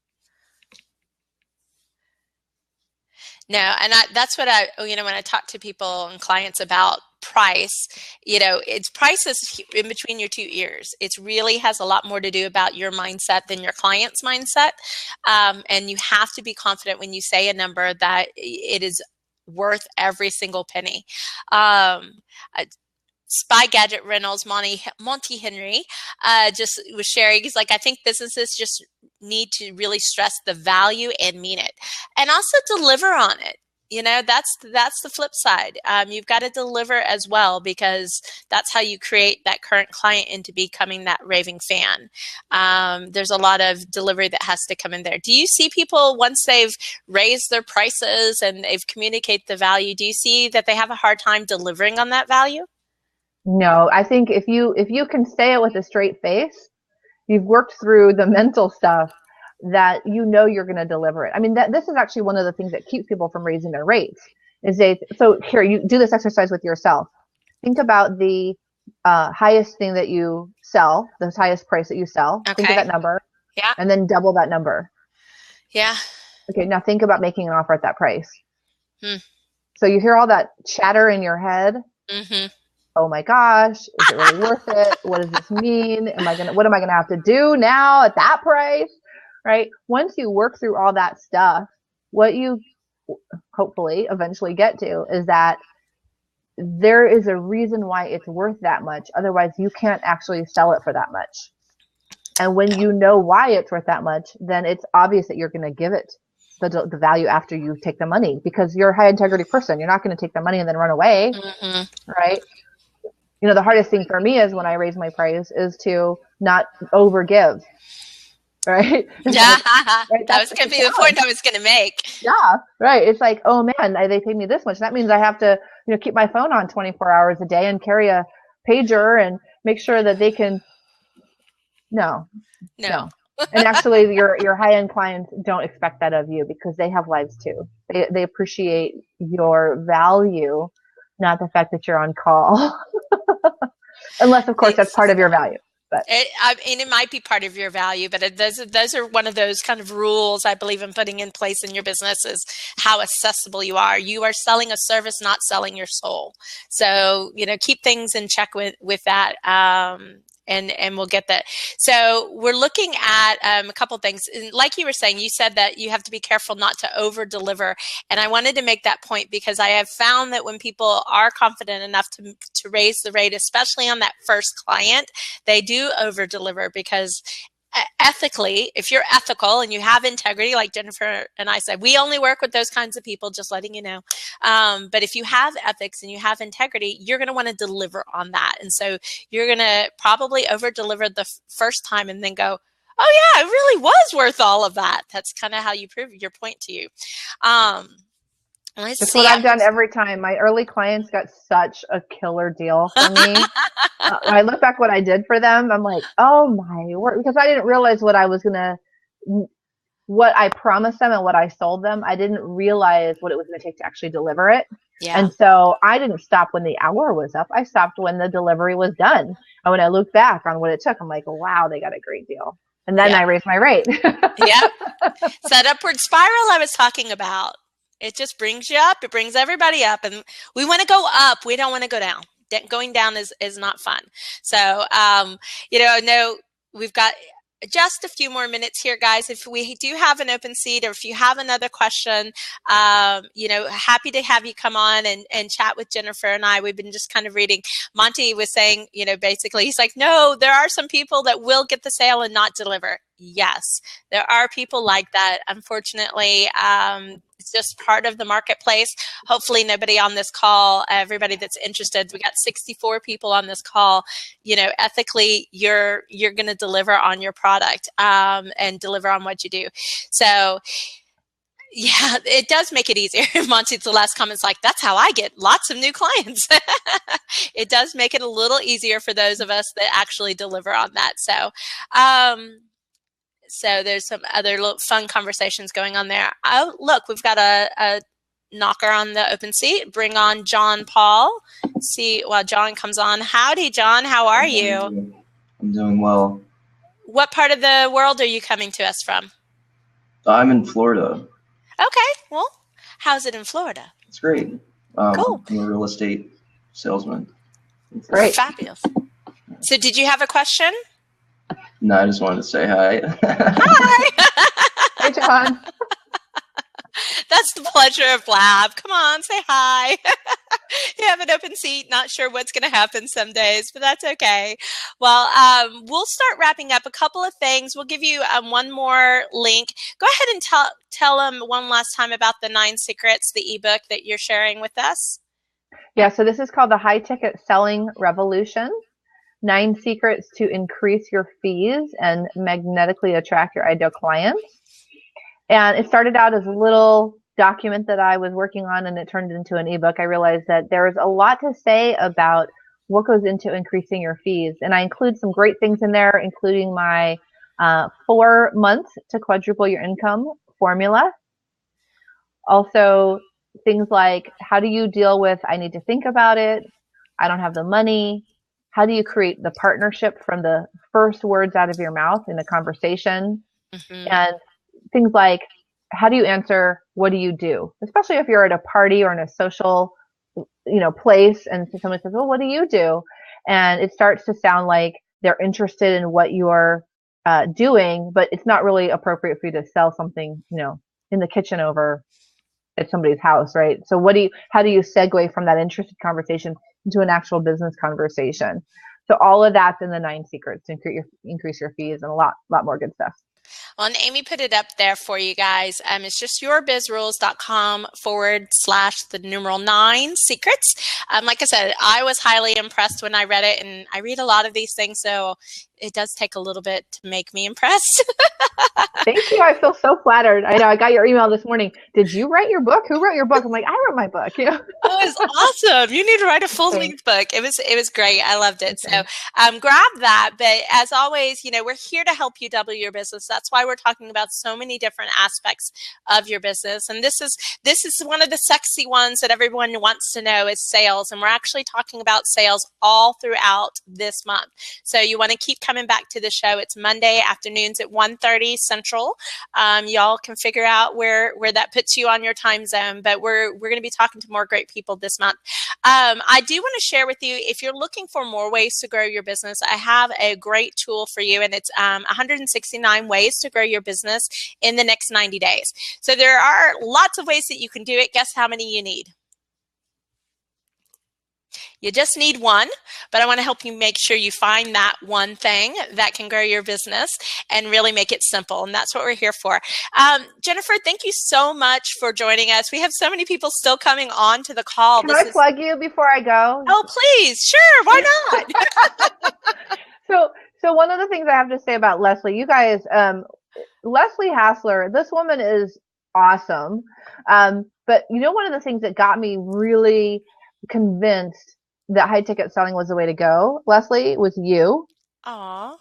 No, and that's what when I talk to people and clients about price, it's prices in between your two ears. It really has a lot more to do about your mindset than your client's mindset. And you have to be confident when you say a number that it is worth every single penny. Spy Gadget Reynolds, Monty Henry, just was sharing. He's like, I think businesses just need to really stress the value and mean it, and also deliver on it. That's the flip side. You've got to deliver as well, because that's how you create that current client into becoming that raving fan. There's a lot of delivery that has to come in there. Do you see people, once they've raised their prices and they've communicated the value, do you see that they have a hard time delivering on that value? No, I think if you can say it with a straight face, you've worked through the mental stuff that you're going to deliver it. I mean, this is actually one of the things that keeps people from raising their rates. So here, you do this exercise with yourself. Think about the highest thing that you sell, the highest price that you sell. Okay. Think of that number. Yeah. And then double that number. Yeah. Okay, now think about making an offer at that price. So you hear all that chatter in your head. Mm-hmm. Oh my gosh, is it really worth it? What does this mean? What am I gonna have to do now at that price? Right? Once you work through all that stuff, what you hopefully eventually get to is that there is a reason why it's worth that much. Otherwise, you can't actually sell it for that much. And when you know why it's worth that much, then it's obvious that you're going to give it the value after you take the money, because you're a high integrity person. You're not going to take the money and then run away. Mm-hmm. Right? The hardest thing for me is when I raise my price is to not overgive. Right? Yeah. Right? That was going to be the point I was going to make. Yeah. Right. It's like, oh man, they paid me this much. That means I have to, keep my phone on 24 hours a day and carry a pager and make sure that they can. No. And actually your high-end clients don't expect that of you, because they have lives too. They appreciate your value, not the fact that you're on call. Unless, of course, that's part of your value. But it might be part of your value, but those are one of those kind of rules I believe in putting in place in your business, is how accessible you are. You are selling a service, not selling your soul. So, keep things in check with that. And we'll get that. So we're looking at a couple things. And like you were saying, you said that you have to be careful not to over deliver. And I wanted to make that point, because I have found that when people are confident enough to raise the rate, especially on that first client, they do over deliver, because ethically, if you're ethical and you have integrity, like Jennifer and I said, we only work with those kinds of people, just letting you know. But if you have ethics and you have integrity, you're going to want to deliver on that. And so you're going to probably over deliver the first time and then go, oh yeah, it really was worth all of that. That's kind of how you prove your point to you. That's what I've done every time. My early clients got such a killer deal for me. When I look back what I did for them, I'm like, oh my word, because I didn't realize what I promised them and what I sold them. I didn't realize what it was going to take to actually deliver it. Yeah. And so I didn't stop when the hour was up. I stopped when the delivery was done. And when I look back on what it took, I'm like, wow, they got a great deal. And then I raised my rate. Yep. It's that upward spiral I was talking about. It just brings you up. It brings everybody up. And we want to go up. We don't want to go down. Going down is not fun. So, no, we've got just a few more minutes here, guys. If we do have an open seat, or if you have another question, happy to have you come on and chat with Jennifer and I. We've been just kind of reading. Monty was saying, basically, he's like, no, there are some people that will get the sale and not deliver. Yes, there are people like that. Unfortunately, it's just part of the marketplace. Hopefully nobody on this call, everybody that's interested, we got 64 people on this call, ethically, you're going to deliver on your product and deliver on what you do. So yeah, it does make it easier. Monty's the last comment's like, that's how I get lots of new clients. It does make it a little easier for those of us that actually deliver on that. So there's some other little fun conversations going on there. Oh, look, we've got a knocker on the open seat. Bring on John Paul. See while John comes on. Howdy, John. How are you? I'm doing well. What part of the world are you coming to us from? I'm in Florida. Okay. Well, how's it in Florida? It's great. Cool. I'm a real estate salesman. Great. Fabulous. So did you have a question? No, I just wanted to say hi. Hi. Hey, John. That's the pleasure of Lab. Come on, say hi. You have an open seat. Not sure what's going to happen some days, but that's okay. Well, we'll start wrapping up. A couple of things. We'll give you one more link. Go ahead and tell them one last time about the 9 Secrets, the ebook that you're sharing with us. Yeah, so this is called the High Ticket Selling Revolution. 9 Secrets to Increase Your Fees and Magnetically Attract Your Ideal Clients. And it started out as a little document that I was working on, and it turned into an ebook. I realized that there's a lot to say about what goes into increasing your fees. And I include some great things in there, including my 4 months to quadruple your income formula. Also, things like, how do you deal with, I need to think about it, I don't have the money. How do you create the partnership from the first words out of your mouth in a conversation? Mm-hmm. And things like, how do you answer, what do you do? Especially if you're at a party or in a social, place, and someone says, well, what do you do? And it starts to sound like they're interested in what you're doing, but it's not really appropriate for you to sell something, in the kitchen over at somebody's house, right? So how do you segue from that interested conversation into an actual business conversation? So all of that's in the 9 Secrets to increase your fees, and a lot more good stuff. Well, and Amy put it up there for you guys. It's just yourbizrules.com/9 secrets. Like I said, I was highly impressed when I read it, and I read a lot of these things, so it does take a little bit to make me impressed. Thank you. I feel so flattered. I know. I got your email this morning. Did you write your book? Who wrote your book? I'm like, I wrote my book. Oh, it was awesome. You need to write a full-length book. It was great. I loved it. Okay. So grab that. But as always, we're here to help you double your business. That's why we're talking about so many different aspects of your business. And this is one of the sexy ones that everyone wants to know is sales. And we're actually talking about sales all throughout this month. So you want to keep coming back to the show. It's Monday afternoons at 1:30 Central. Y'all can figure out where that puts you on your time zone, but we're going to be talking to more great people this month. I do want to share with you, if you're looking for more ways to grow your business, I have a great tool for you, and it's 169 ways to grow your business in the next 90 days. So there are lots of ways that you can do it. Guess how many you need? You just need one, but I want to help you make sure you find that one thing that can grow your business and really make it simple. And that's what we're here for. Jennifer, thank you so much for joining us. We have so many people still coming on to the call. Can I plug you before I go? Oh, please. Sure. Why not? So one of the things I have to say about Leslie, you guys, Leslie Hassler, this woman is awesome. But one of the things that got me really convinced that high ticket selling was the way to go, Leslie, was you. Aww.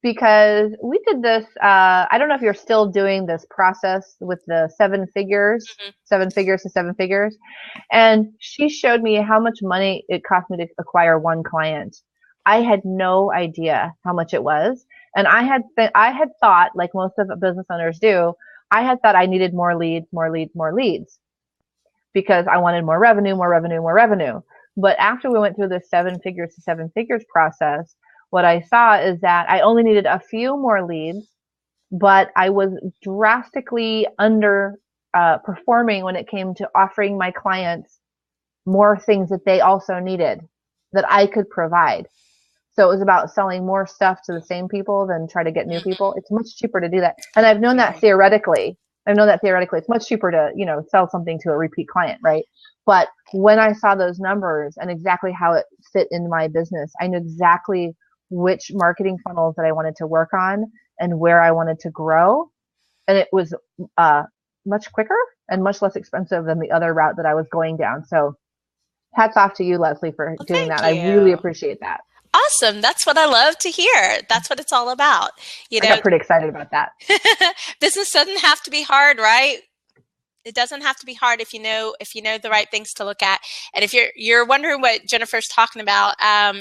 Because we did this, I don't know if you're still doing this process with the 7 figures, mm-hmm. 7 figures to 7 figures. And she showed me how much money it cost me to acquire one client. I had no idea how much it was. And I had thought, like most of the business owners do, I had thought I needed more leads, because I wanted more revenue. But after we went through the 7 figures to 7 figures process, what I saw is that I only needed a few more leads, but I was drastically under performing when it came to offering my clients more things that they also needed that I could provide. So it was about selling more stuff to the same people than try to get new people. It's much cheaper to do that. And I've known that theoretically. It's much cheaper to, sell something to a repeat client, right? But when I saw those numbers and exactly how it fit in my business, I knew exactly which marketing funnels that I wanted to work on and where I wanted to grow. And it was much quicker and much less expensive than the other route that I was going down. So hats off to you, Leslie, for doing that. I really appreciate that. Awesome. That's what I love to hear. That's what it's all about. I got pretty excited about that. Business doesn't have to be hard, right? It doesn't have to be hard if you know the right things to look at. And if you're wondering what Jennifer's talking about,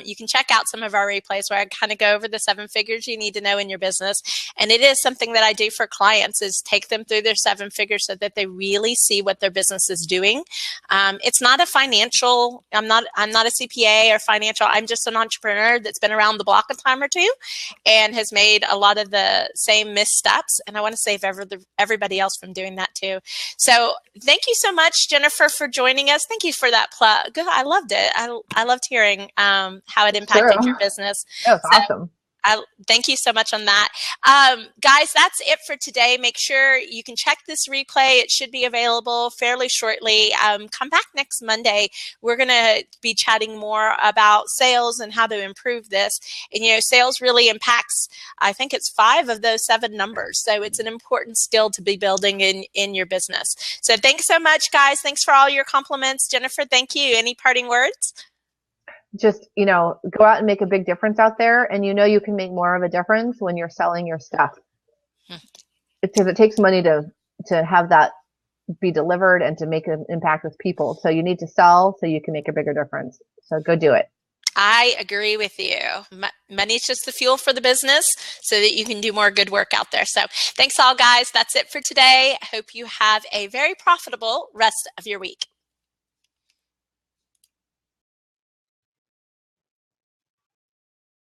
you can check out some of our replays where I kind of go over the 7 figures you need to know in your business. And it is something that I do for clients, is take them through their 7 figures so that they really see what their business is doing. It's not a financial. I'm not a CPA or financial. I'm just an entrepreneur that's been around the block a time or two, and has made a lot of the same missteps. And I want to save everybody else from doing that too. So thank you so much, Jennifer, for joining us. Thank you for that plug. I loved it. I loved hearing how it impacted your business. That was awesome. Thank you so much on that. Guys, that's it for today. Make sure you can check this replay. It should be available fairly shortly. Come back next Monday. We're going to be chatting more about sales and how to improve this. And, sales really impacts, I think it's 5 of those 7 numbers. So it's an important skill to be building in your business. So thanks so much, guys. Thanks for all your compliments. Jennifer, thank you. Any parting words? Just, go out and make a big difference out there. And you can make more of a difference when you're selling your stuff. Because it takes money to have that be delivered and to make an impact with people. So you need to sell so you can make a bigger difference. So go do it. I agree with you. Money is just the fuel for the business so that you can do more good work out there. So thanks all, guys. That's it for today. I hope you have a very profitable rest of your week.